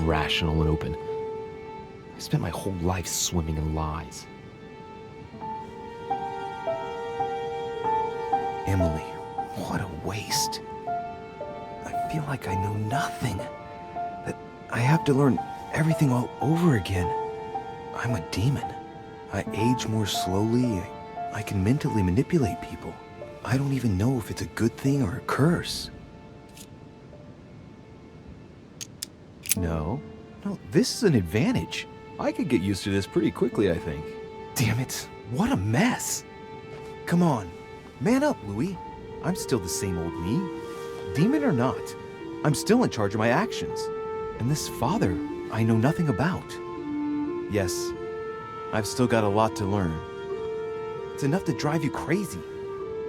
rational and open. I spent my whole life swimming in lies. Emily, what a waste. I feel like I know nothing. That I have to learn everything all over again. I'm a demon. I age more slowly. I can mentally manipulate people. I don't even know if it's a good thing or a curse. No, this is an advantage. I could get used to this pretty quickly, I think. Damn it, what a mess. Come on, man up, Louis. I'm still the same old me. Demon or not, I'm still in charge of my actions. And this father, I know nothing about. Yes, I've still got a lot to learn. It's enough to drive you crazy.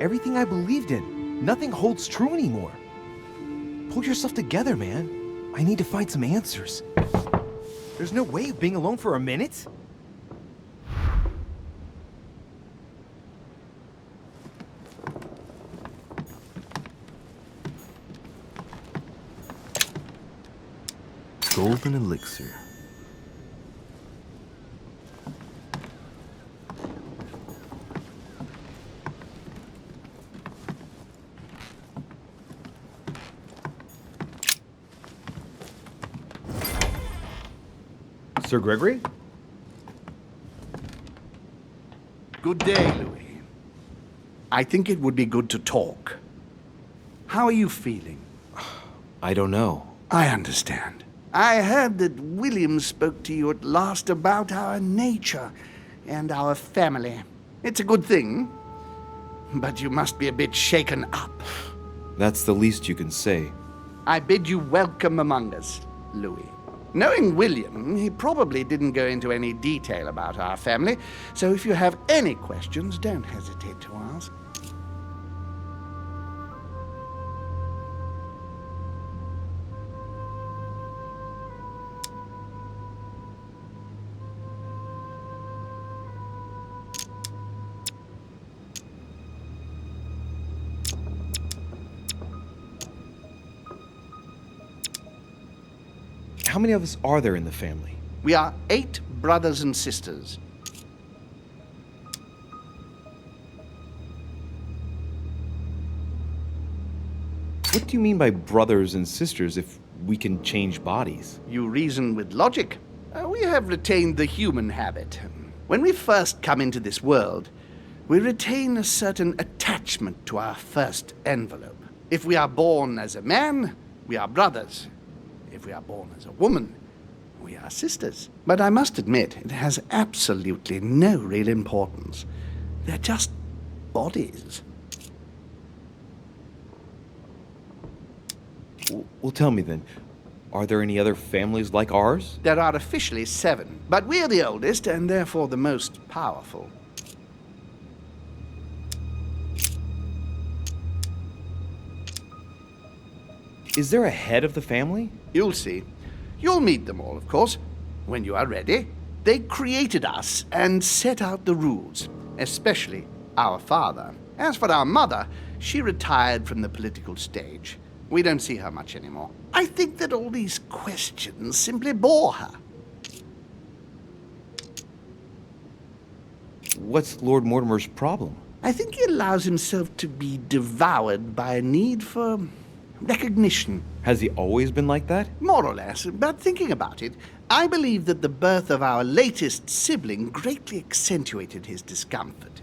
Everything I believed in, nothing holds true anymore. Pull yourself together, man. I need to find some answers. There's no way of being alone for a minute. Golden elixir. Sir Gregory? Good day, Louis. I think it would be good to talk. How are you feeling? I don't know. I understand. I heard that William spoke to you at last about our nature and our family. It's a good thing, but you must be a bit shaken up. That's the least you can say. I bid you welcome among us, Louis. Knowing William, he probably didn't go into any detail about our family, so if you have any questions, don't hesitate to ask. How many of us are there in the family? We are 8 brothers and sisters. What do you mean by brothers and sisters if we can change bodies? You reason with logic. We have retained the human habit. When we first come into this world, we retain a certain attachment to our first envelope. If we are born as a man, we are brothers. If we are born as a woman, we are sisters. But I must admit, it has absolutely no real importance. They're just bodies. Well, tell me then, are there any other families like ours? There are officially 7, but we're the oldest and therefore the most powerful. Is there a head of the family? You'll see. You'll meet them all, of course, when you are ready. They created us and set out the rules, especially our father. As for our mother, she retired from the political stage. We don't see her much anymore. I think that all these questions simply bore her. What's Lord Mortimer's problem? I think he allows himself to be devoured by a need for recognition. Has he always been like that? More or less, but thinking about it, I believe that the birth of our latest sibling greatly accentuated his discomfort.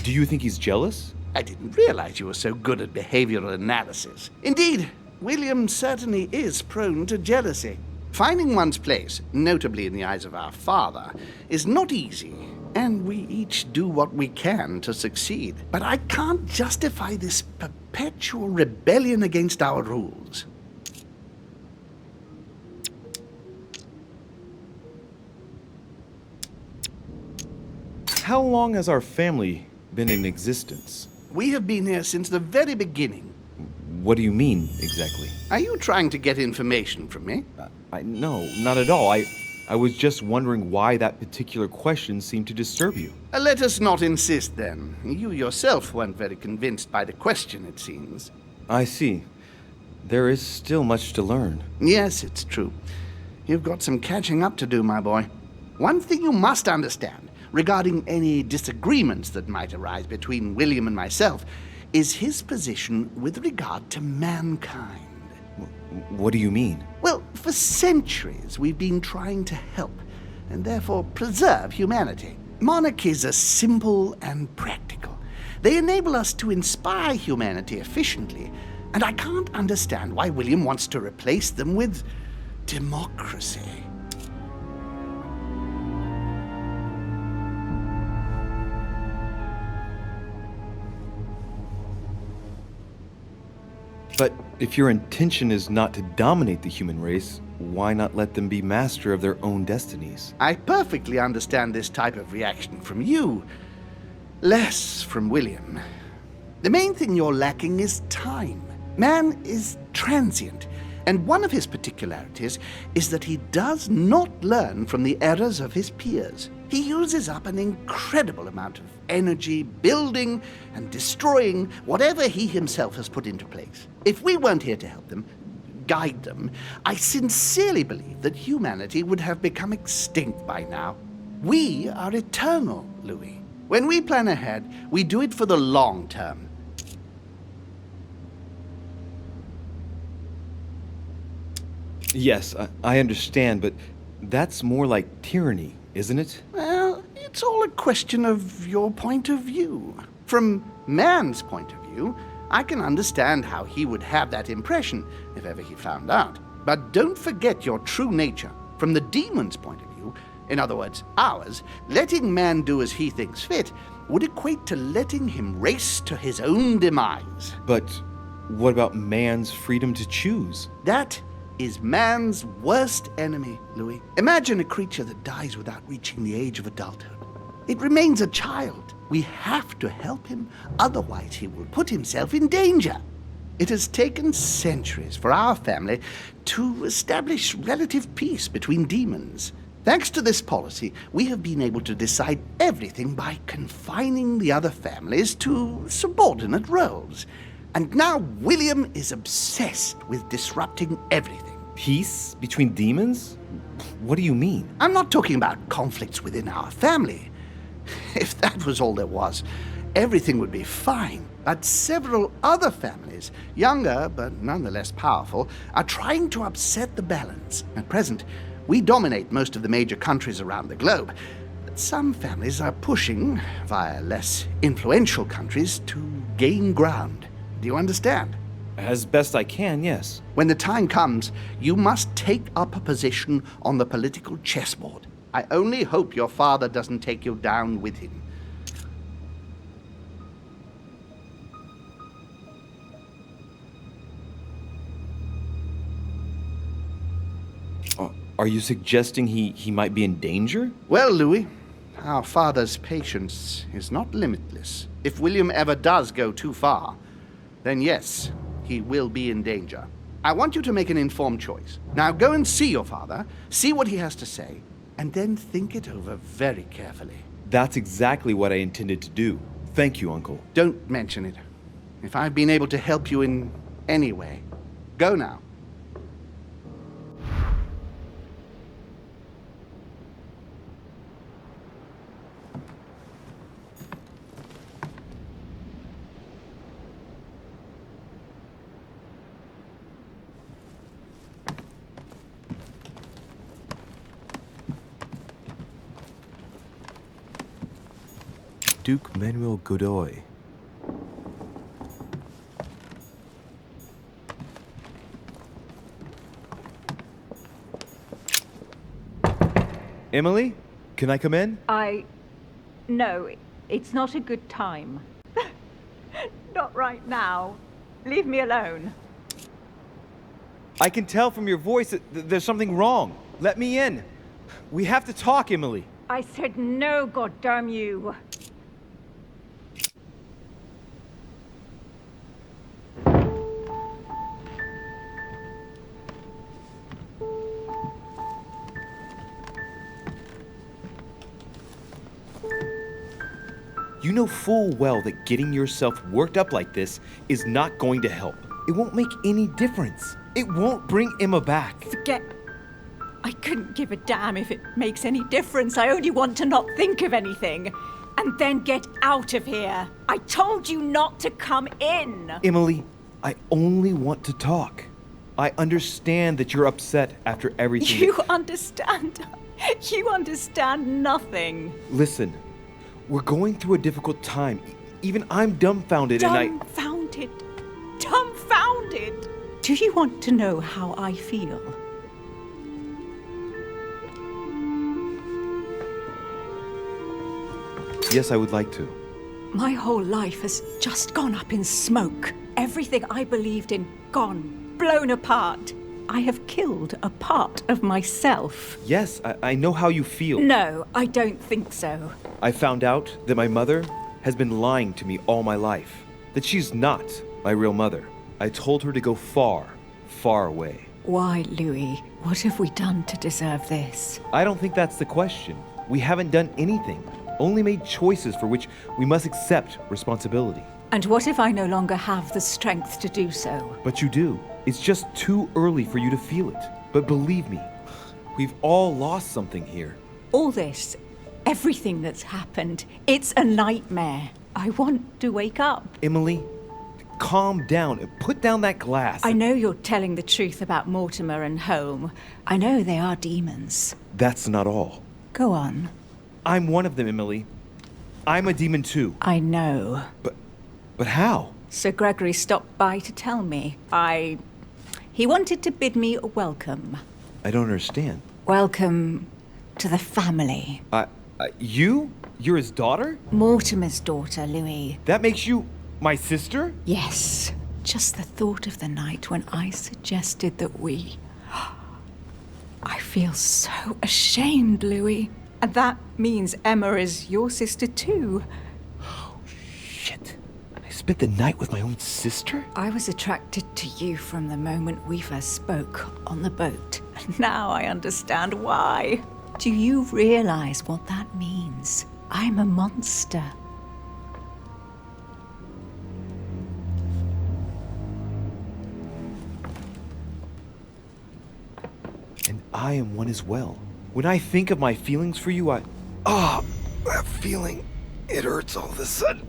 Do you think he's jealous? I didn't realize you were so good at behavioral analysis. Indeed, William certainly is prone to jealousy. Finding one's place, notably in the eyes of our father, is not easy, and we each do what we can to succeed. But I can't justify this perpetual rebellion against our rules. How long has our family been in existence? We have been here since the very beginning. What do you mean, exactly? Are you trying to get information from me? No, not at all. I was just wondering why that particular question seemed to disturb you. Let us not insist, then. You yourself weren't very convinced by the question, it seems. I see. There is still much to learn. Yes, it's true. You've got some catching up to do, my boy. One thing you must understand, regarding any disagreements that might arise between William and myself, is his position with regard to mankind. What do you mean? Well, for centuries we've been trying to help, and therefore preserve humanity. Monarchies are simple and practical. They enable us to inspire humanity efficiently, and I can't understand why William wants to replace them with democracy. But if your intention is not to dominate the human race, why not let them be master of their own destinies? I perfectly understand this type of reaction from you, less from William. The main thing you're lacking is time. Man is transient, and one of his particularities is that he does not learn from the errors of his peers. He uses up an incredible amount of energy building and destroying whatever he himself has put into place. If we weren't here to help them, guide them, I sincerely believe that humanity would have become extinct by now. We are eternal, Louis. When we plan ahead, we do it for the long term. Yes, I understand, but that's more like tyranny, isn't it? Well, it's all a question of your point of view. From man's point of view, I can understand how he would have that impression if ever he found out. But don't forget your true nature. From the demon's point of view, in other words, ours, letting man do as he thinks fit would equate to letting him race to his own demise. But what about man's freedom to choose? That is man's worst enemy, Louis. Imagine a creature that dies without reaching the age of adulthood. It remains a child. We have to help him, otherwise he will put himself in danger. It has taken centuries for our family to establish relative peace between demons. Thanks to this policy, we have been able to decide everything by confining the other families to subordinate roles. And now William is obsessed with disrupting everything. Peace between demons? What do you mean? I'm not talking about conflicts within our family. If that was all there was, everything would be fine. But several other families, younger but nonetheless powerful, are trying to upset the balance. At present, we dominate most of the major countries around the globe. But some families are pushing, via less influential countries, to gain ground. Do you understand? As best I can, yes. When the time comes, you must take up a position on the political chessboard. I only hope your father doesn't take you down with him. Are you suggesting he might be in danger? Well, Louis, our father's patience is not limitless. If William ever does go too far, then yes, he will be in danger. I want you to make an informed choice. Now go and see your father, see what he has to say, and then think it over very carefully. That's exactly what I intended to do. Thank you, Uncle. Don't mention it. If I've been able to help you in any way, go now. Duke Manuel Godoy. Emily, can I come in? No, it's not a good time. Not right now. Leave me alone. I can tell from your voice that there's something wrong. Let me in. We have to talk, Emily. I said no, goddamn you. You know full well that getting yourself worked up like this is not going to help. It won't make any difference. It won't bring Emma back. Forget. I couldn't give a damn if it makes any difference. I only want to not think of anything. And then get out of here. I told you not to come in. Emily, I only want to talk. I understand that you're upset after everything. You understand? You understand nothing. Listen, we're going through a difficult time. Even I'm dumbfounded Dumbfounded. Dumbfounded. Do you want to know how I feel? Yes, I would like to. My whole life has just gone up in smoke. Everything I believed in, gone, blown apart. I have killed a part of myself. Yes, I know how you feel. No, I don't think so. I found out that my mother has been lying to me all my life. That she's not my real mother. I told her to go far, far away. Why, Louis? What have we done to deserve this? I don't think that's the question. We haven't done anything. Only made choices for which we must accept responsibility. And what if I no longer have the strength to do so? But you do. It's just too early for you to feel it. But believe me, we've all lost something here. All this, everything that's happened, it's a nightmare. I want to wake up. Emily, calm down and put down that glass. I know you're telling the truth about Mortimer and Holm. I know they are demons. That's not all. Go on. I'm one of them, Emily. I'm a demon too. I know. But how? Sir Gregory stopped by to tell me. He wanted to bid me a welcome. I don't understand. Welcome to the family. You're his daughter? Mortimer's daughter, Louis. That makes you my sister? Yes. Just the thought of the night when I suggested that we... I feel so ashamed, Louis. And that means Emma is your sister too. Oh, shit. I spent the night with my own sister? I was attracted to you from the moment we first spoke on the boat. And now I understand why. Do you realize what that means? I'm a monster. And I am one as well. When I think of my feelings for you, that feeling, it hurts all of a sudden.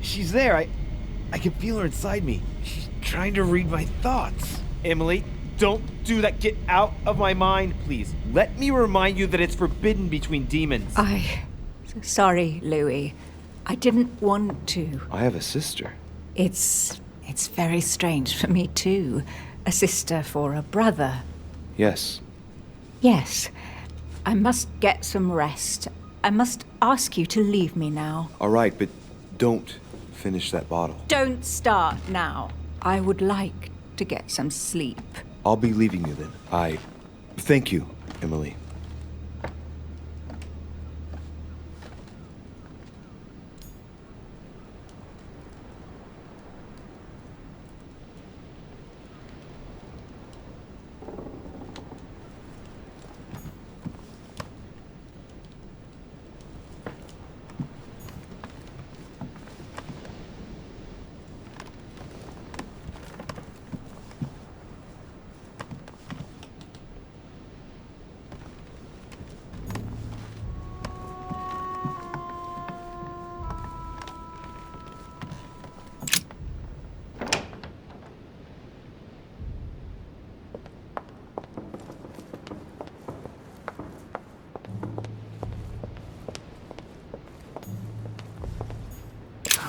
She's there. I can feel her inside me. She's trying to read my thoughts. Emily, don't do that. Get out of my mind, please. Let me remind you that it's forbidden between demons. Sorry, Louis. I didn't want to. I have a sister. It's very strange for me too. A sister for a brother. Yes. Yes. I must get some rest. I must ask you to leave me now. All right, but don't finish that bottle. Don't start now. I would like to get some sleep. I'll be leaving you then. Thank you, Emily.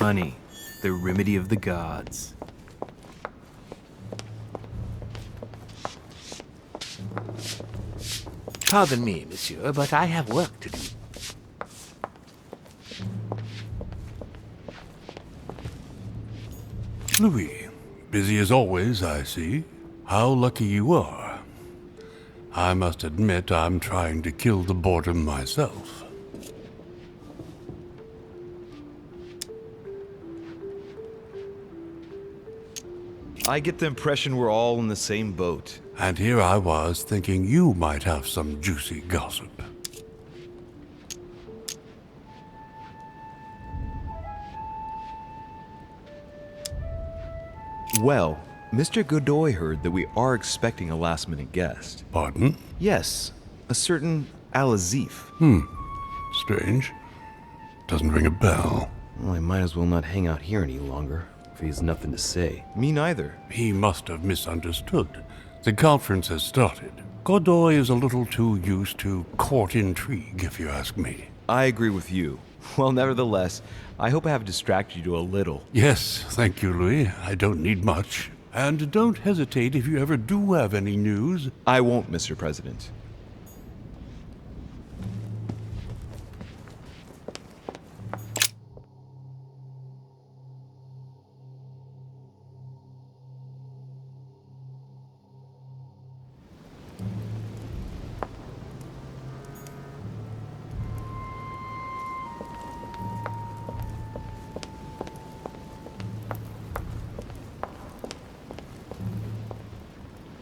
Honey, the remedy of the gods. Pardon me, monsieur, but I have work to do. Louis, busy as always, I see. How lucky you are. I must admit I'm trying to kill the boredom myself. I get the impression we're all in the same boat. And here I was thinking you might have some juicy gossip. Well, Mr. Godoy heard that we are expecting a last-minute guest. Pardon? Yes, a certain Al-Azif. Strange. Doesn't ring a bell. Well, I might as well not hang out here any longer, if he has nothing to say. Me neither. He must have misunderstood. The conference has started. Godoy is a little too used to court intrigue, if you ask me. I agree with you. Well, nevertheless, I hope I have distracted you a little. Yes, thank you, Louis. I don't need much. And don't hesitate if you ever do have any news. I won't, Mr. President.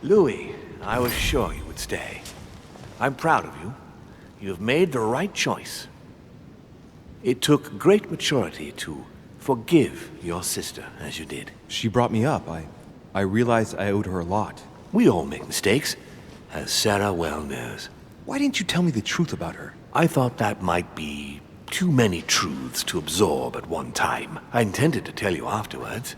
Louis, I was sure you would stay. I'm proud of you. You have made the right choice. It took great maturity to forgive your sister as you did. She brought me up. I realized I owed her a lot. We all make mistakes, as Sarah well knows. Why didn't you tell me the truth about her? I thought that might be too many truths to absorb at one time. I intended to tell you afterwards.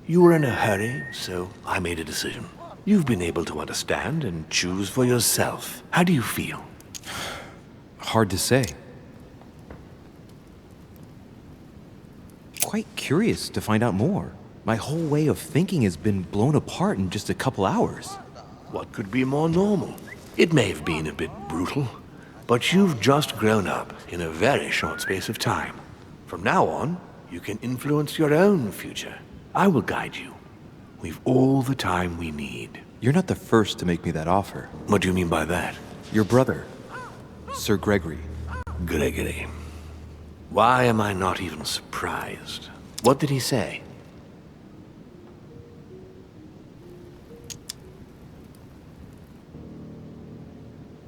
You were in a hurry, so I made a decision. You've been able to understand and choose for yourself. How do you feel? Hard to say. Quite curious to find out more. My whole way of thinking has been blown apart in just a couple hours. What could be more normal? It may have been a bit brutal, but you've just grown up in a very short space of time. From now on, you can influence your own future. I will guide you. We've all the time we need. You're not the first to make me that offer. What do you mean by that? Your brother, Sir Gregory. Gregory. Why am I not even surprised? What did he say?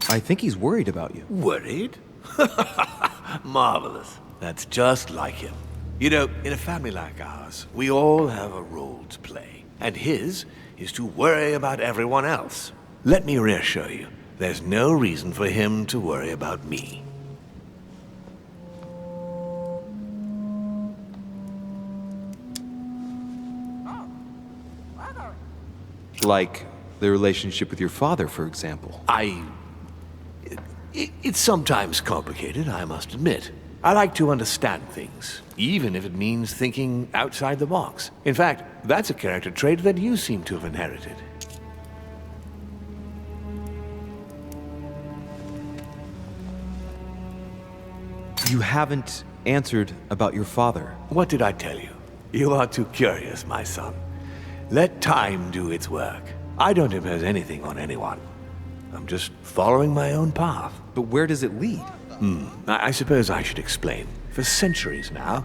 I think he's worried about you. Worried? Marvelous. That's just like him. You know, in a family like ours, we all have a role to play. And his is to worry about everyone else. Let me reassure you, there's no reason for him to worry about me. Like the relationship with your father, for example. It's sometimes complicated, I must admit. I like to understand things, even if it means thinking outside the box. In fact, that's a character trait that you seem to have inherited. You haven't answered about your father. What did I tell you? You are too curious, my son. Let time do its work. I don't impose anything on anyone. I'm just following my own path. But where does it lead? I suppose I should explain. For centuries now,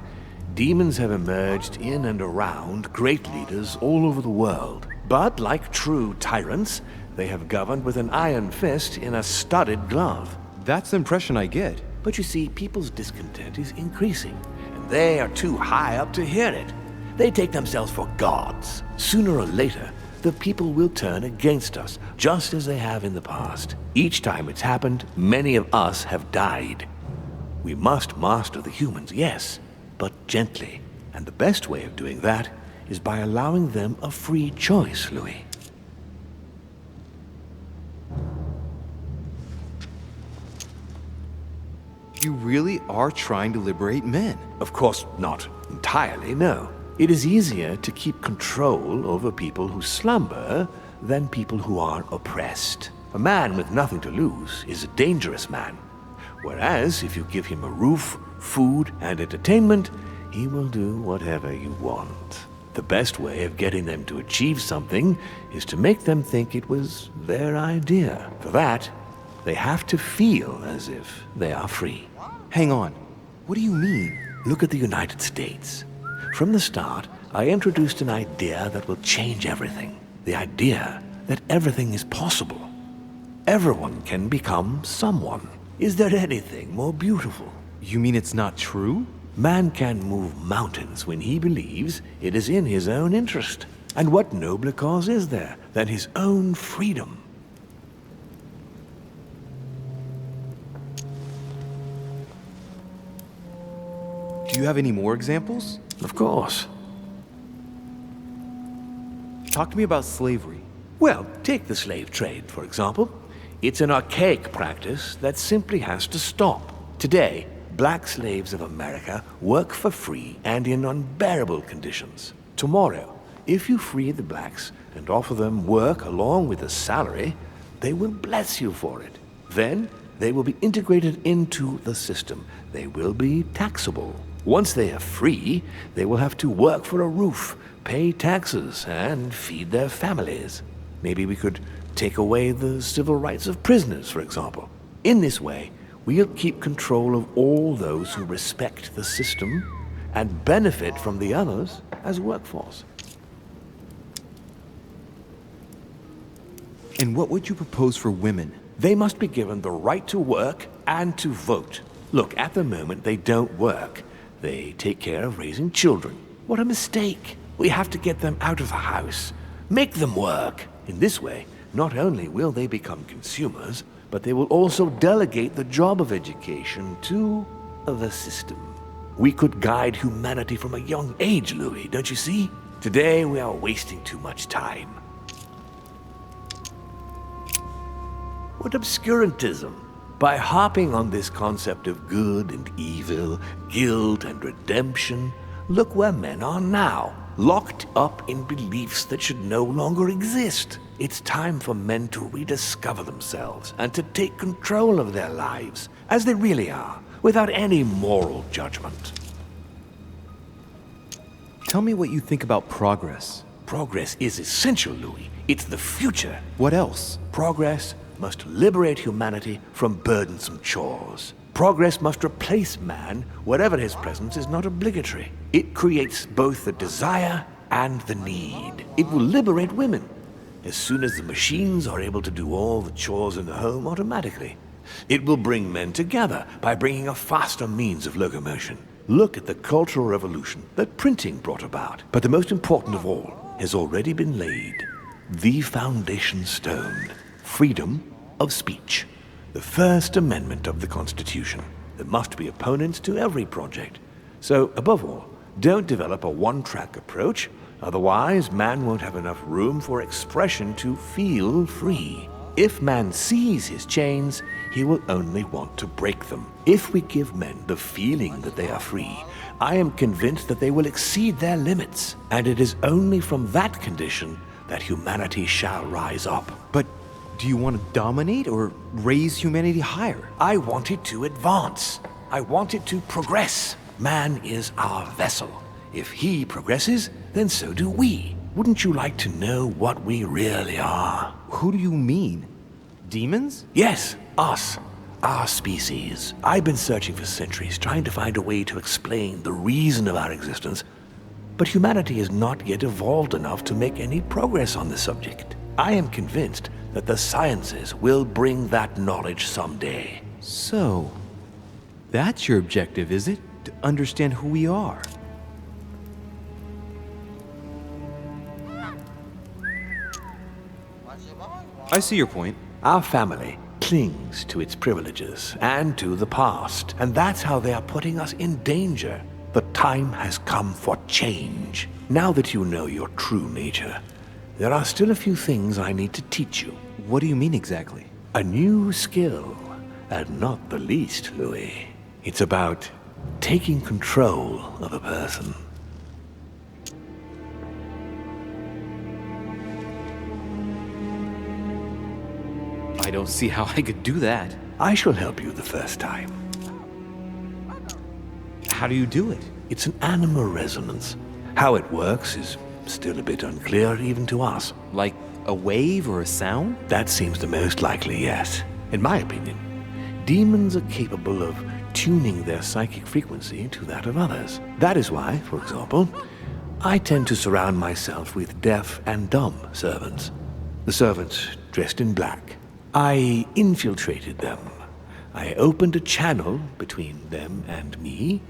demons have emerged in and around great leaders all over the world. But like true tyrants, they have governed with an iron fist in a studded glove. That's the impression I get. But you see, people's discontent is increasing, and they are too high up to hear it. They take themselves for gods. Sooner or later, the people will turn against us, just as they have in the past. Each time it's happened, many of us have died. We must master the humans, yes, but gently. And the best way of doing that is by allowing them a free choice, Louis. You really are trying to liberate men. Of course, not entirely, no. It is easier to keep control over people who slumber than people who are oppressed. A man with nothing to lose is a dangerous man. Whereas, if you give him a roof, food, and entertainment, he will do whatever you want. The best way of getting them to achieve something is to make them think it was their idea. For that, they have to feel as if they are free. Hang on. What do you mean? Look at the United States. From the start, I introduced an idea that will change everything. The idea that everything is possible. Everyone can become someone. Is there anything more beautiful? You mean it's not true? Man can move mountains when he believes it is in his own interest. And what nobler cause is there than his own freedom? Do you have any more examples? Of course. Talk to me about slavery. Well, take the slave trade, for example. It's an archaic practice that simply has to stop. Today, black slaves of America work for free and in unbearable conditions. Tomorrow, if you free the blacks and offer them work along with a salary, they will bless you for it. Then, they will be integrated into the system. They will be taxable. Once they are free, they will have to work for a roof, pay taxes, and feed their families. Maybe we could take away the civil rights of prisoners, for example. In this way, we'll keep control of all those who respect the system and benefit from the others as workforce. And what would you propose for women? They must be given the right to work and to vote. Look, at the moment, they don't work. They take care of raising children. What a mistake. We have to get them out of the house. Make them work. In this way, not only will they become consumers, but they will also delegate the job of education to the system. We could guide humanity from a young age, Louis, don't you see? Today we are wasting too much time. What obscurantism! By harping on this concept of good and evil, guilt and redemption, look where men are now, locked up in beliefs that should no longer exist. It's time for men to rediscover themselves and to take control of their lives as they really are, without any moral judgment. Tell me what you think about progress. Progress is essential, Louis. It's the future. What else? Progress must liberate humanity from burdensome chores. Progress must replace man wherever his presence is not obligatory. It creates both the desire and the need. It will liberate women as soon as the machines are able to do all the chores in the home automatically. It will bring men together by bringing a faster means of locomotion. Look at the cultural revolution that printing brought about. But the most important of all has already been laid. The foundation stone. Freedom of speech. The First Amendment of the Constitution. There must be opponents to every project. So, above all, don't develop a one-track approach, otherwise man won't have enough room for expression to feel free. If man sees his chains, he will only want to break them. If we give men the feeling that they are free, I am convinced that they will exceed their limits, and it is only from that condition that humanity shall rise up. But do you want to dominate or raise humanity higher? I want it to advance. I want it to progress. Man is our vessel. If he progresses, then so do we. Wouldn't you like to know what we really are? Who do you mean? Demons? Yes, us. Our species. I've been searching for centuries, trying to find a way to explain the reason of our existence. But humanity is not yet evolved enough to make any progress on the subject. I am convinced that the sciences will bring that knowledge someday. So, that's your objective, is it? To understand who we are. I see your point. Our family clings to its privileges and to the past, and that's how they are putting us in danger. The time has come for change. Now that you know your true nature, there are still a few things I need to teach you. What do you mean exactly? A new skill, and not the least, Louis. It's about taking control of a person. I don't see how I could do that. I shall help you the first time. How do you do it? It's an animal resonance. How it works is still a bit unclear even to us. Like a wave or a sound? That seems the most likely, yes. In my opinion, demons are capable of tuning their psychic frequency to that of others. That is why, for example, I tend to surround myself with deaf and dumb servants. The servants dressed in black. I infiltrated them. I opened a channel between them and me,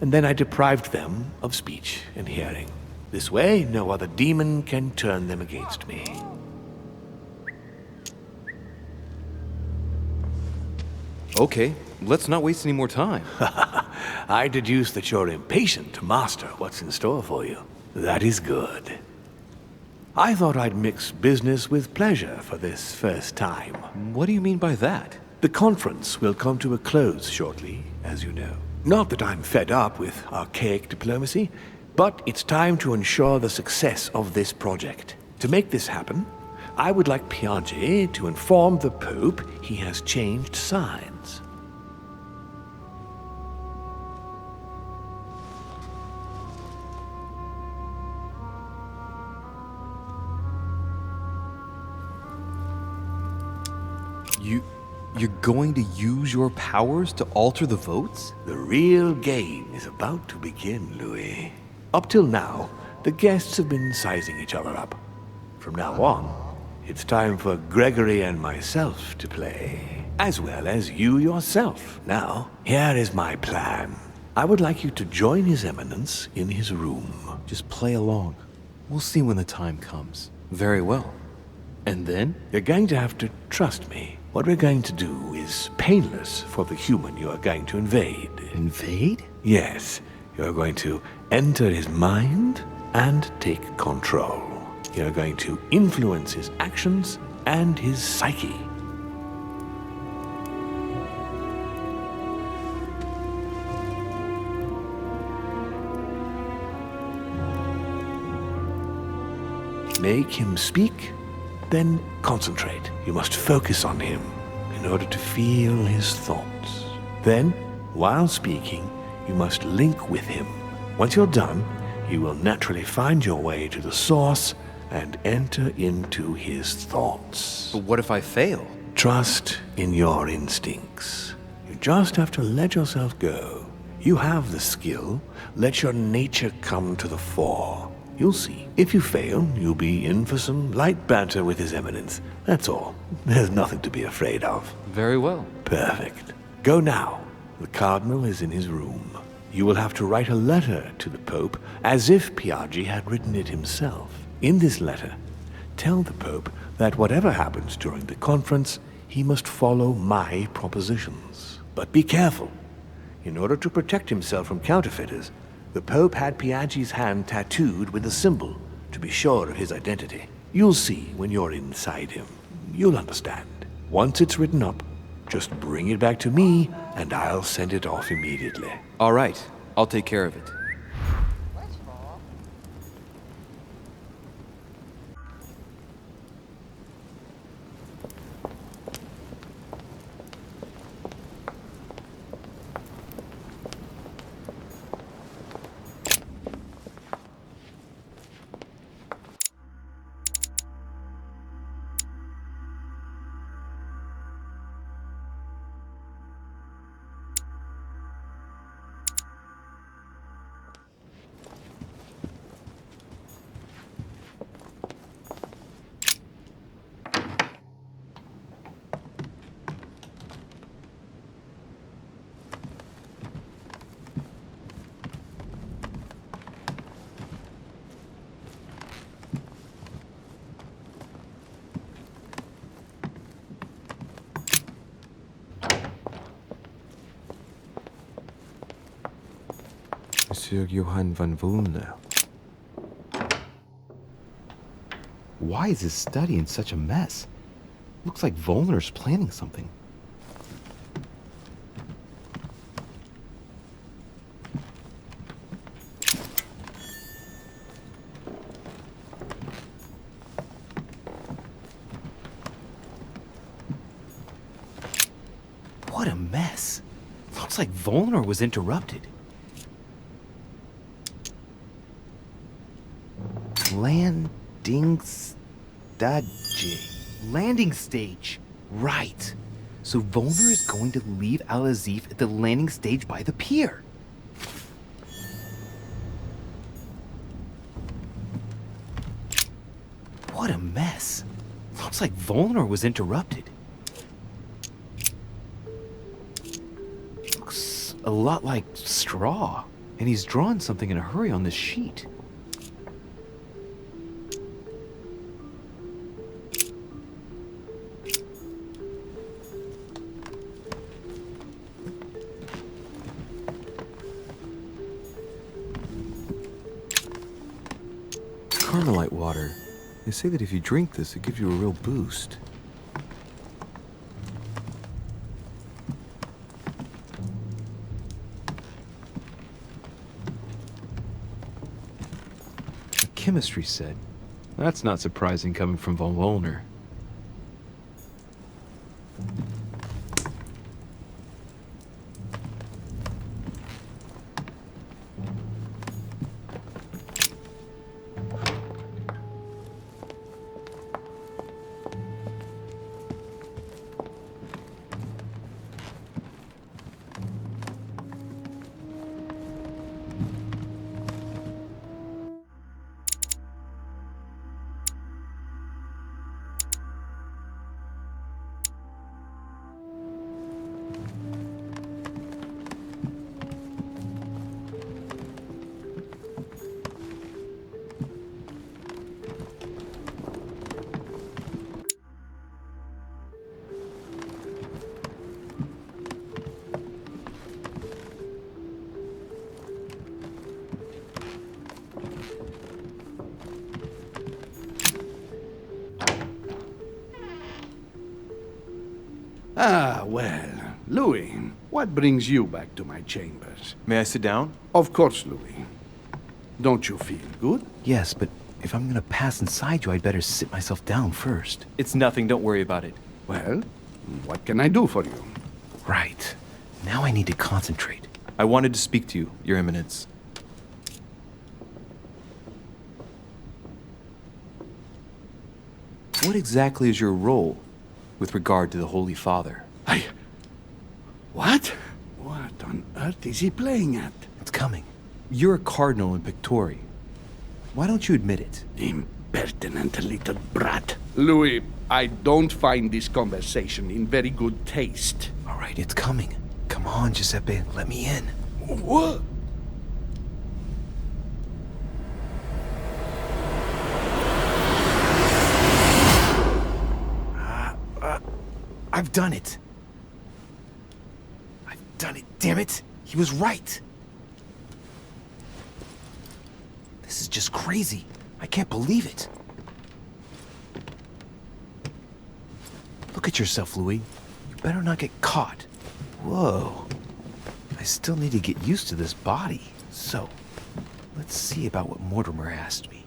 and then I deprived them of speech and hearing. This way, no other demon can turn them against me. Okay, let's not waste any more time. I deduce that you're impatient to master what's in store for you. That is good. I thought I'd mix business with pleasure for this first time. What do you mean by that? The conference will come to a close shortly, as you know. Not that I'm fed up with archaic diplomacy, but it's time to ensure the success of this project. To make this happen, I would like Piaget to inform the Pope he has changed sides. You're going to use your powers to alter the votes? The real game is about to begin, Louis. Up till now, the guests have been sizing each other up. From now on, it's time for Gregory and myself to play, as well as you yourself. Now, here is my plan. I would like you to join His Eminence in his room. Just play along. We'll see when the time comes. Very well. And then? You're going to have to trust me. What we're going to do is painless for the human you are going to invade. Invade? Yes, you're going to enter his mind and take control. You're going to influence his actions and his psyche. Make him speak, then concentrate. You must focus on him in order to feel his thoughts. Then, while speaking, you must link with him. Once you're done, you will naturally find your way to the source and enter into his thoughts. But what if I fail? Trust in your instincts. You just have to let yourself go. You have the skill. Let your nature come to the fore. You'll see. If you fail, you'll be in for some light banter with His Eminence. That's all. There's nothing to be afraid of. Very well. Perfect. Go now. The Cardinal is in his room. You will have to write a letter to the Pope as if Piaget had written it himself. In this letter, tell the Pope that whatever happens during the conference, he must follow my propositions. But be careful. In order to protect himself from counterfeiters, the Pope had Piaget's hand tattooed with a symbol to be sure of his identity. You'll see when you're inside him. You'll understand. Once it's written up, just bring it back to me, and I'll send it off immediately. All right, I'll take care of it. Monsieur Johann von Wulner. Why is his study in such a mess? Looks like Wulner's planning something. What a mess. Looks like Wulner was interrupted. Landing stage. Right. So Wulner is going to leave Al-Azif at the landing stage by the pier. What a mess. Looks like Volnor was interrupted. Looks a lot like straw. And he's drawn something in a hurry on this sheet. Carmelite water. They say that if you drink this, it gives you a real boost. A chemistry set. That's not surprising coming from von Wollner. Ah, well, Louis, what brings you back to my chambers? May I sit down? Of course, Louis. Don't you feel good? Yes, but if I'm gonna pass inside you, I'd better sit myself down first. It's nothing, don't worry about it. Well, what can I do for you? Right. Now I need to concentrate. I wanted to speak to you, Your Eminence. What exactly is your role with regard to the Holy Father? What? What on earth is he playing at? It's coming. You're a cardinal in Pictori. Why don't you admit it? Impertinent little brat. Louis, I don't find this conversation in very good taste. All right, it's coming. Come on, Giuseppe, let me in. What? I've done it. I've done it, damn it. He was right. This is just crazy. I can't believe it. Look at yourself, Louis. You better not get caught. Whoa. I still need to get used to this body. So, let's see about what Mortimer asked me.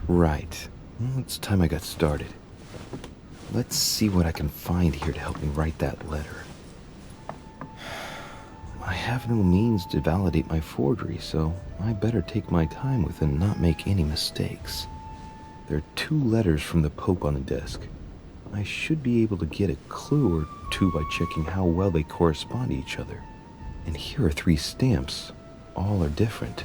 Right. Well, it's time I got started. Let's see what I can find here to help me write that letter. I have no means to validate my forgery, so I better take my time with it and not make any mistakes. There are 2 letters from the Pope on the desk. I should be able to get a clue or 2 by checking how well they correspond to each other. And here are 3 stamps. All are different.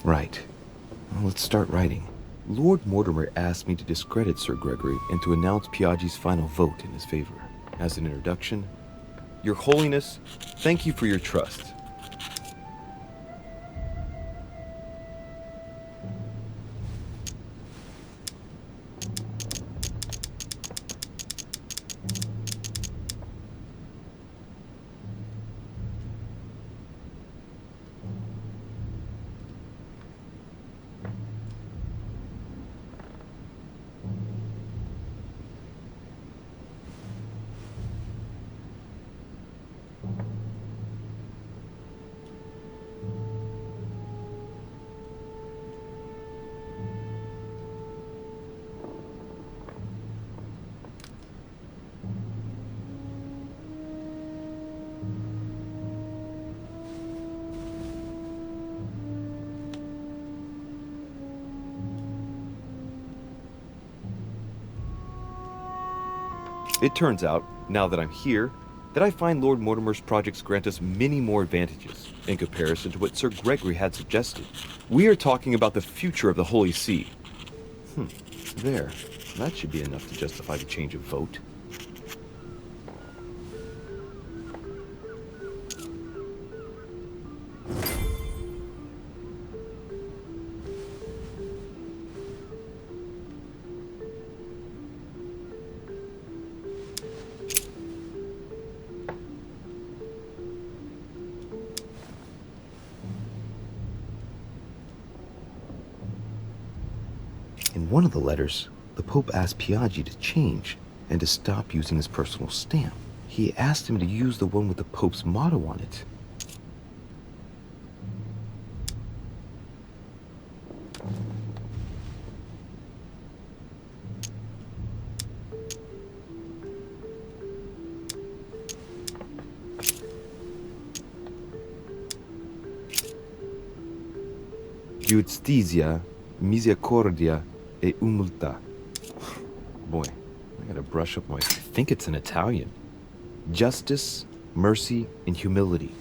Right. Well, let's start writing. Lord Mortimer asked me to discredit Sir Gregory and to announce Piaggi's final vote in his favor. As an introduction, Your Holiness, thank you for your trust. It turns out, now that I'm here, that I find Lord Mortimer's projects grant us many more advantages in comparison to what Sir Gregory had suggested. We are talking about the future of the Holy See. There. That should be enough to justify the change of vote. In one of the letters, the Pope asked Piaggi to change and to stop using his personal stamp. He asked him to use the one with the Pope's motto on it. Giustizia, misericordia, e umiltà. Boy, I gotta brush up my... I think it's in Italian. Justice, mercy, and humility.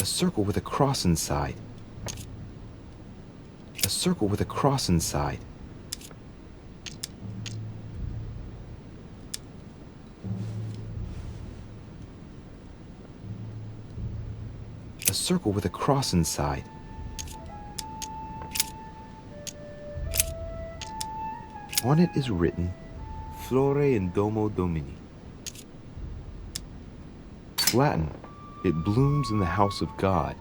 A circle with a cross inside. A circle with a cross inside. A circle with a cross inside. On it is written, Flore in Domo Domini. Latin, it blooms in the house of God.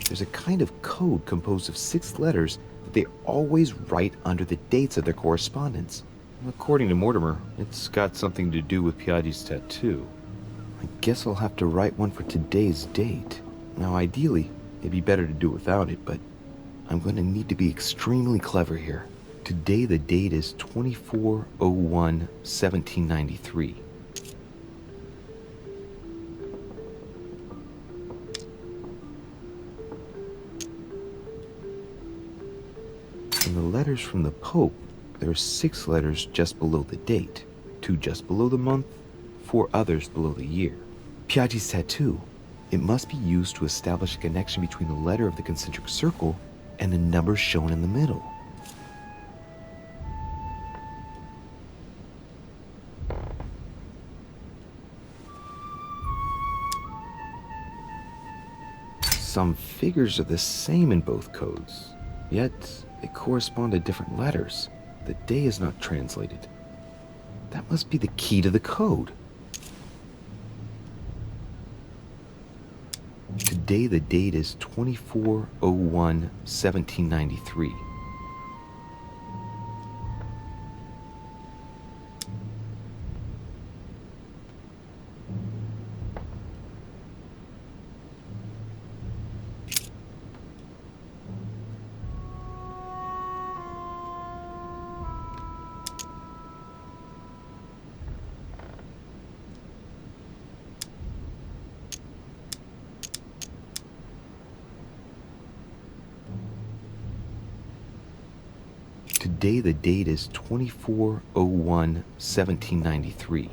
There's a kind of code composed of 6 letters that they always write under the dates of their correspondence. According to Mortimer, it's got something to do with Piaggi's tattoo. I guess I'll have to write one for today's date. Now, ideally, it'd be better to do without it, but I'm going to need to be extremely clever here. Today the date is 24/01/1793. In the letters from the Pope, there are 6 letters just below the date, 2 just below the month, 4 others below the year. Piaggi's tattoo. It must be used to establish a connection between the letter of the concentric circle and the number shown in the middle. Some figures are the same in both codes, yet they correspond to different letters. The day is not translated. That must be the key to the code. Today the date is 24/01/1793. Today the date is 24/01/1793.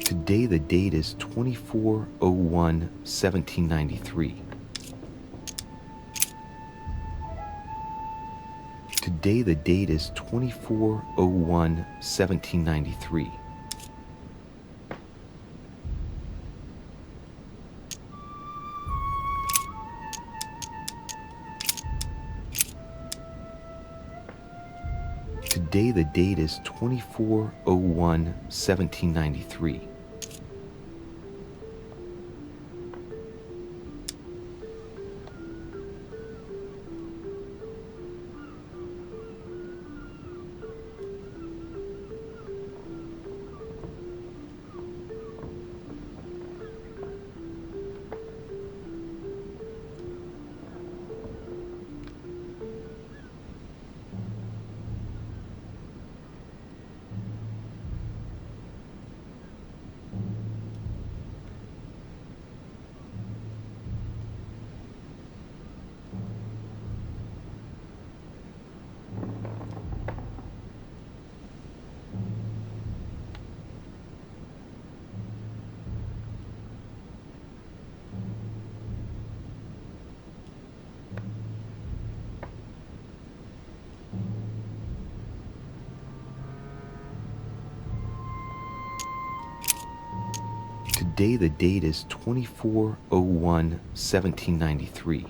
Today the date is 24/01/1793. Today the date is 24/01/1793. Today the date is 24/01/1793. Today the date is 24/01/1793.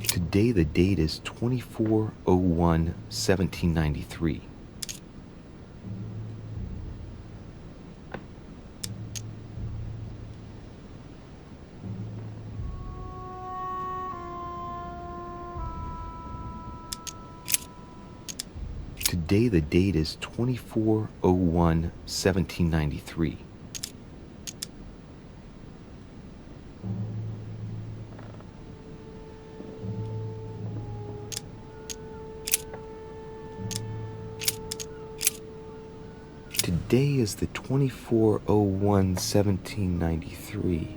Today the date is 24/01/1793. Today the date is 24/01/1793. Today is the 24/01/1793.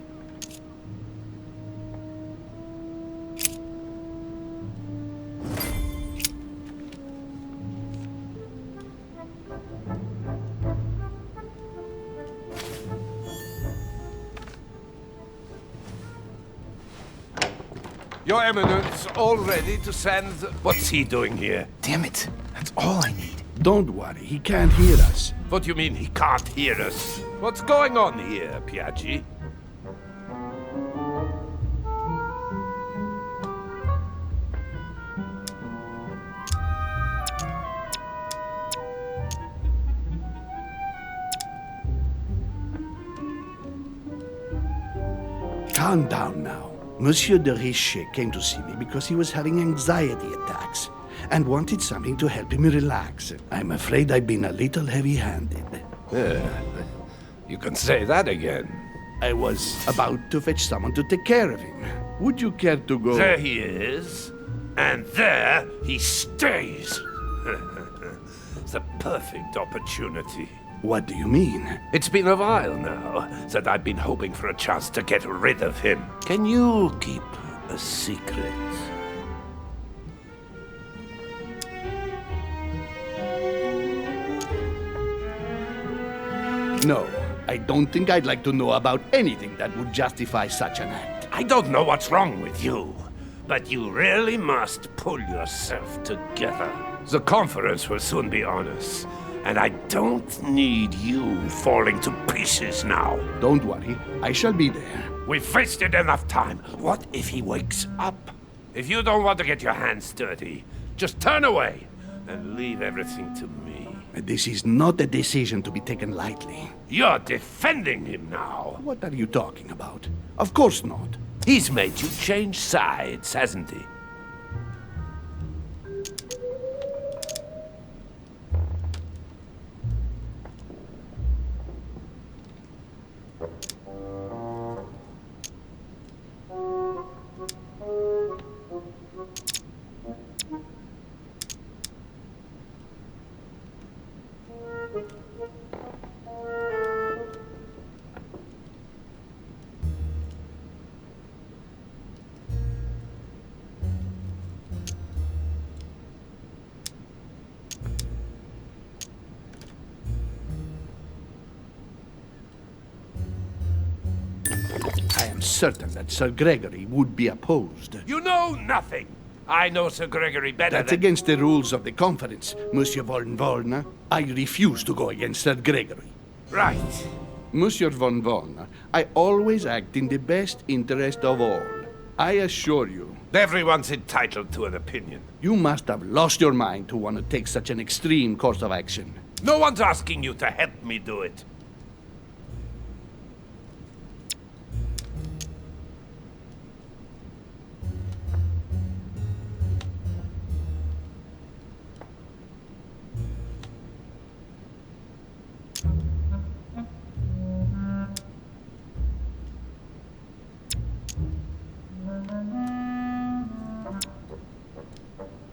Your Eminence, all ready to send... What's he doing here? Damn it. That's all I need. Don't worry, he can't hear us. What do you mean he can't hear us? What's going on here, Piaggi? Calm down now. Monsieur de Richet came to see me because he was having anxiety attacks. and wanted something to help him relax. I'm afraid I've been a little heavy-handed. You can say that again. I was about to fetch someone to take care of him. Would you care to go? There he is, and there he stays. The perfect opportunity. What do you mean? It's been a while now that I've been hoping for a chance to get rid of him. Can you keep a secret? No, I don't think I'd like to know about anything that would justify such an act. I don't know what's wrong with you, but you really must pull yourself together. The conference will soon be on us, and I don't need you falling to pieces now. Don't worry, I shall be there. We've wasted enough time. What if he wakes up? If you don't want to get your hands dirty, just turn away and leave everything to me. This is not a decision to be taken lightly. You're defending him now. What are you talking about? Of course not. He's made you change sides, hasn't he? I am certain that Sir Gregory would be opposed. You know nothing. I know Sir Gregory better That's than... against the rules of the conference, Monsieur von Wollner. I refuse to go against Sir Gregory. Right. Monsieur von Wollner, I always act in the best interest of all. I assure you. Everyone's entitled to an opinion. You must have lost your mind to want to take such an extreme course of action. No one's asking you to help me do it.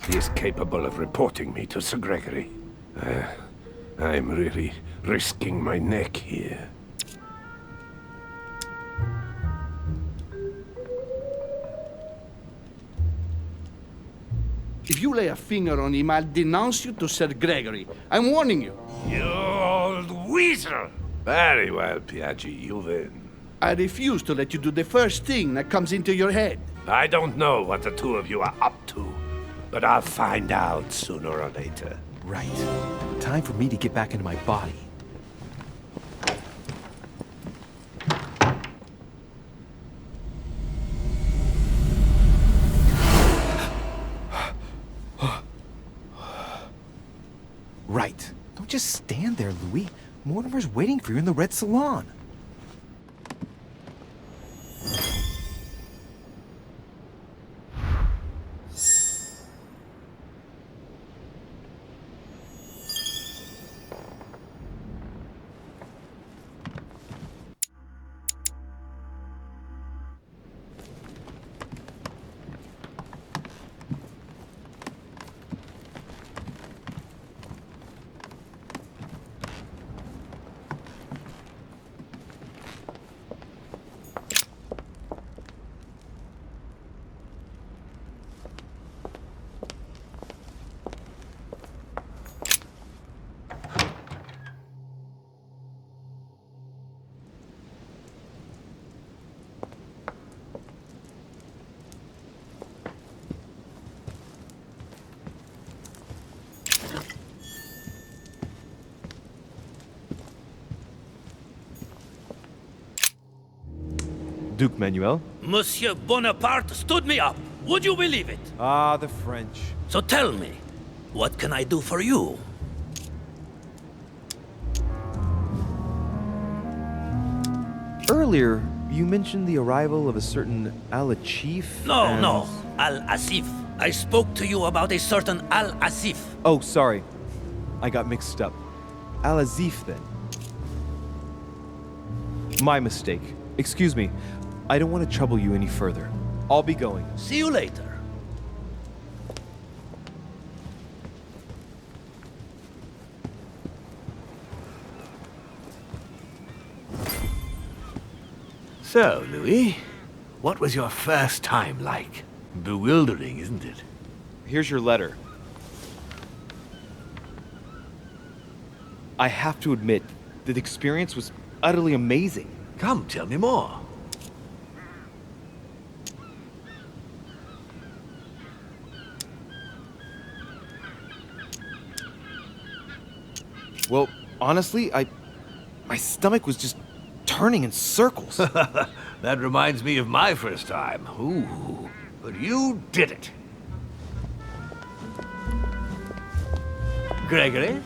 He is capable of reporting me to Sir Gregory. I'm really risking my neck here. If you lay a finger on him, I'll denounce you to Sir Gregory. I'm warning you. You old weasel! Very well, Piaggi, you win. I refuse to let you do the first thing that comes into your head. I don't know what the two of you are up to, but I'll find out sooner or later. Right. Time for me to get back into my body. Right. Don't just stand there, Louis. Mortimer's waiting for you in the red salon. Duke Manuel? Monsieur Bonaparte stood me up. Would you believe it? Ah, the French. So tell me, what can I do for you? Earlier, you mentioned the arrival of a certain Al-Chief. No, Al-Asif. I spoke to you about a certain Al-Asif. Oh, sorry. I got mixed up. Al-Azif, then. My mistake. Excuse me. I don't want to trouble you any further. I'll be going. See you later. So, Louis, what was your first time like? Bewildering, isn't it? Here's your letter. I have to admit, the experience was utterly amazing. Come, tell me more. Well, honestly, my stomach was just turning in circles. That reminds me of my first time. Ooh, but you did it. Gregory,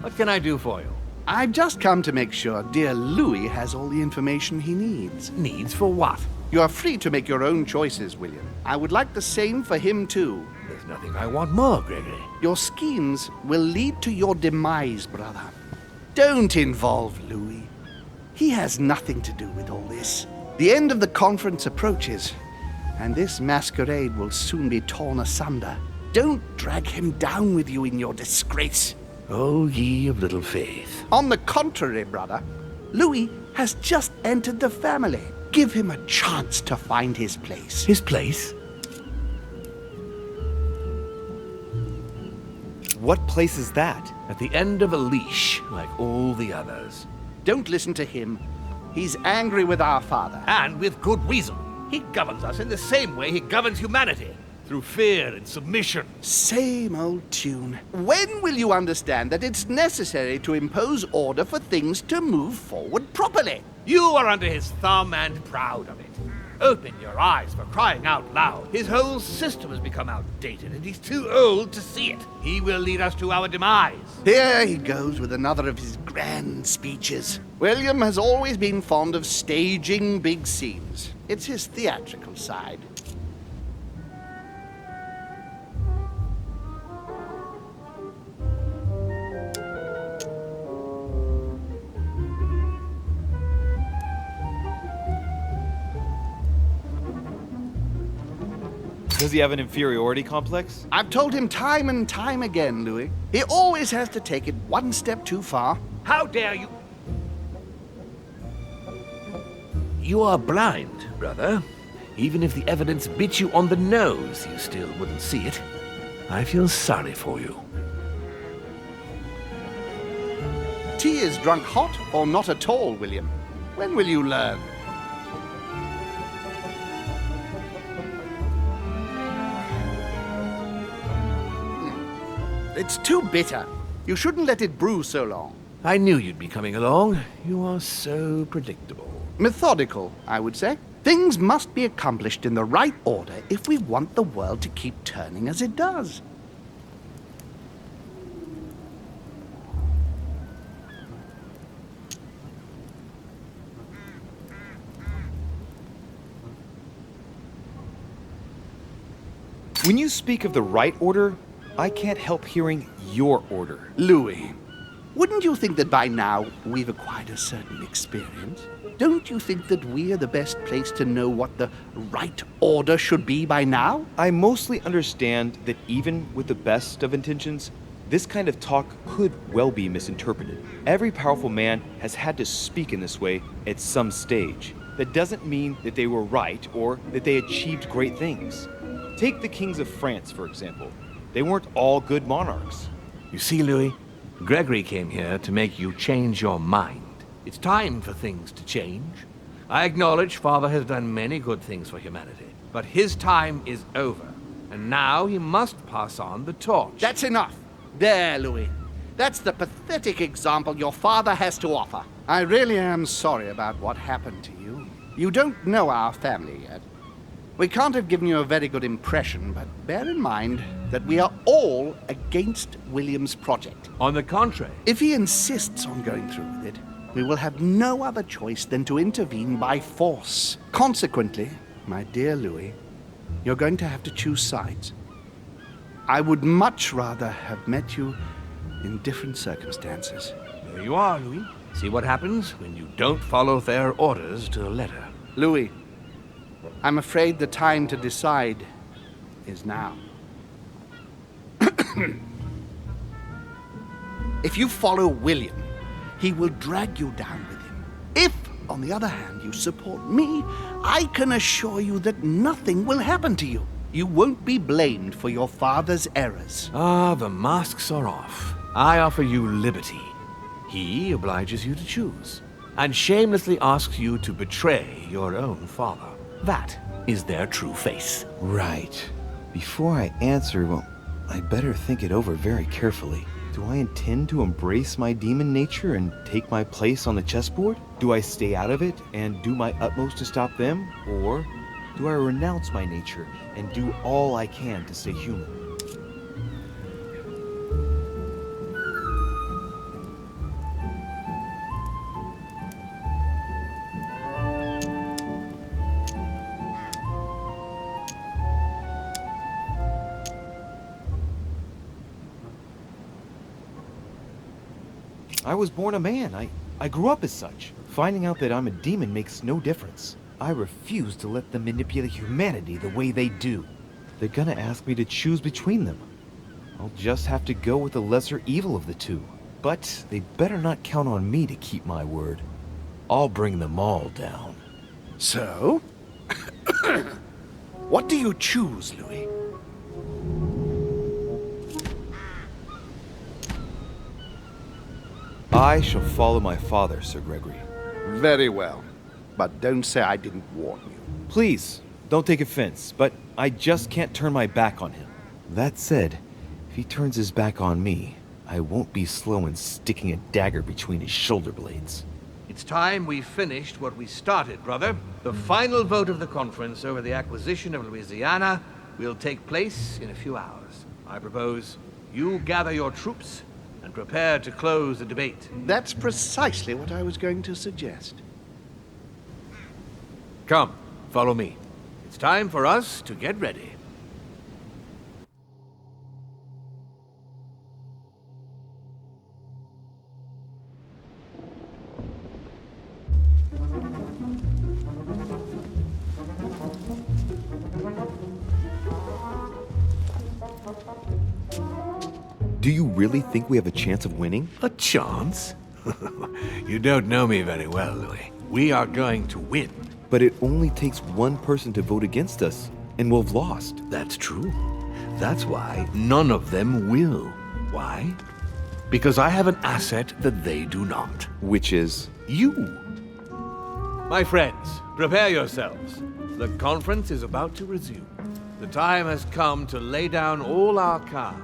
what can I do for you? I've just come to make sure dear Louis has all the information he needs. Needs for what? You are free to make your own choices, William. I would like the same for him, too. There's nothing I want more, Gregory. Your schemes will lead to your demise, brother. Don't involve Louis. He has nothing to do with all this. The end of the conference approaches, and this masquerade will soon be torn asunder. Don't drag him down with you in your disgrace. Oh, ye of little faith. On the contrary, brother, Louis has just entered the family. Give him a chance to find his place. His place? What place is that? At the end of a leash, like all the others. Don't listen to him. He's angry with our father. And with good reason. He governs us in the same way he governs humanity. Through fear and submission. Same old tune. When will you understand that it's necessary to impose order for things to move forward properly? You are under his thumb and proud of it. Open your eyes, for crying out loud. His whole system has become outdated, and he's too old to see it. He will lead us to our demise. Here he goes with another of his grand speeches. William has always been fond of staging big scenes. It's his theatrical side. Does he have an inferiority complex? I've told him time and time again, Louis. He always has to take it one step too far. How dare you? You are blind, brother. Even if the evidence bit you on the nose, you still wouldn't see it. I feel sorry for you. Tea is drunk hot or not at all, William. When will you learn? It's too bitter. You shouldn't let it brew so long. I knew you'd be coming along. You are so predictable. Methodical, I would say. Things must be accomplished in the right order if we want the world to keep turning as it does. When you speak of the right order, I can't help hearing your order. Louis, wouldn't you think that by now we've acquired a certain experience? Don't you think that we are the best place to know what the right order should be by now? I mostly understand that even with the best of intentions, this kind of talk could well be misinterpreted. Every powerful man has had to speak in this way at some stage. That doesn't mean that they were right or that they achieved great things. Take the kings of France, for example. They weren't all good monarchs. You see, Louis, Gregory came here to make you change your mind. It's time for things to change. I acknowledge Father has done many good things for humanity, but his time is over, and now he must pass on the torch. That's enough. There, Louis. That's the pathetic example your father has to offer. I really am sorry about what happened to you. You don't know our family yet. We can't have given you a very good impression, but bear in mind that we are all against William's project. On the contrary. If he insists on going through with it, we will have no other choice than to intervene by force. Consequently, my dear Louis, you're going to have to choose sides. I would much rather have met you in different circumstances. There you are, Louis. See what happens when you don't follow their orders to the letter. Louis, I'm afraid the time to decide is now. If you follow William, he will drag you down with him. If, on the other hand, you support me, I can assure you that nothing will happen to you. You won't be blamed for your father's errors. Ah, the masks are off. I offer you liberty. He obliges you to choose, and shamelessly asks you to betray your own father. That is their true face. Right. Before I answer, well, I better think it over very carefully. Do I intend to embrace my demon nature and take my place on the chessboard? Do I stay out of it and do my utmost to stop them? Or do I renounce my nature and do all I can to stay human? I was born a man. I grew up as such. Finding out that I'm a demon makes no difference. I refuse to let them manipulate humanity the way they do. They're gonna ask me to choose between them. I'll just have to go with the lesser evil of the two. But they better not count on me to keep my word. I'll bring them all down. So? What do you choose, Louis? I shall follow my father, Sir Gregory. Very well. But don't say I didn't warn you. Please, don't take offense, but I just can't turn my back on him. That said, if he turns his back on me, I won't be slow in sticking a dagger between his shoulder blades. It's time we finished what we started, brother. The final vote of the conference over the acquisition of Louisiana will take place in a few hours. I propose you gather your troops and prepare to close the debate. That's precisely what I was going to suggest. Come, follow me. It's time for us to get ready. Do you really think we have a chance of winning? A chance? You don't know me very well, Louis. We are going to win. But it only takes one person to vote against us, and we'll have lost. That's true. That's why none of them will. Why? Because I have an asset that they do not. Which is? You. My friends, prepare yourselves. The conference is about to resume. The time has come to lay down all our cards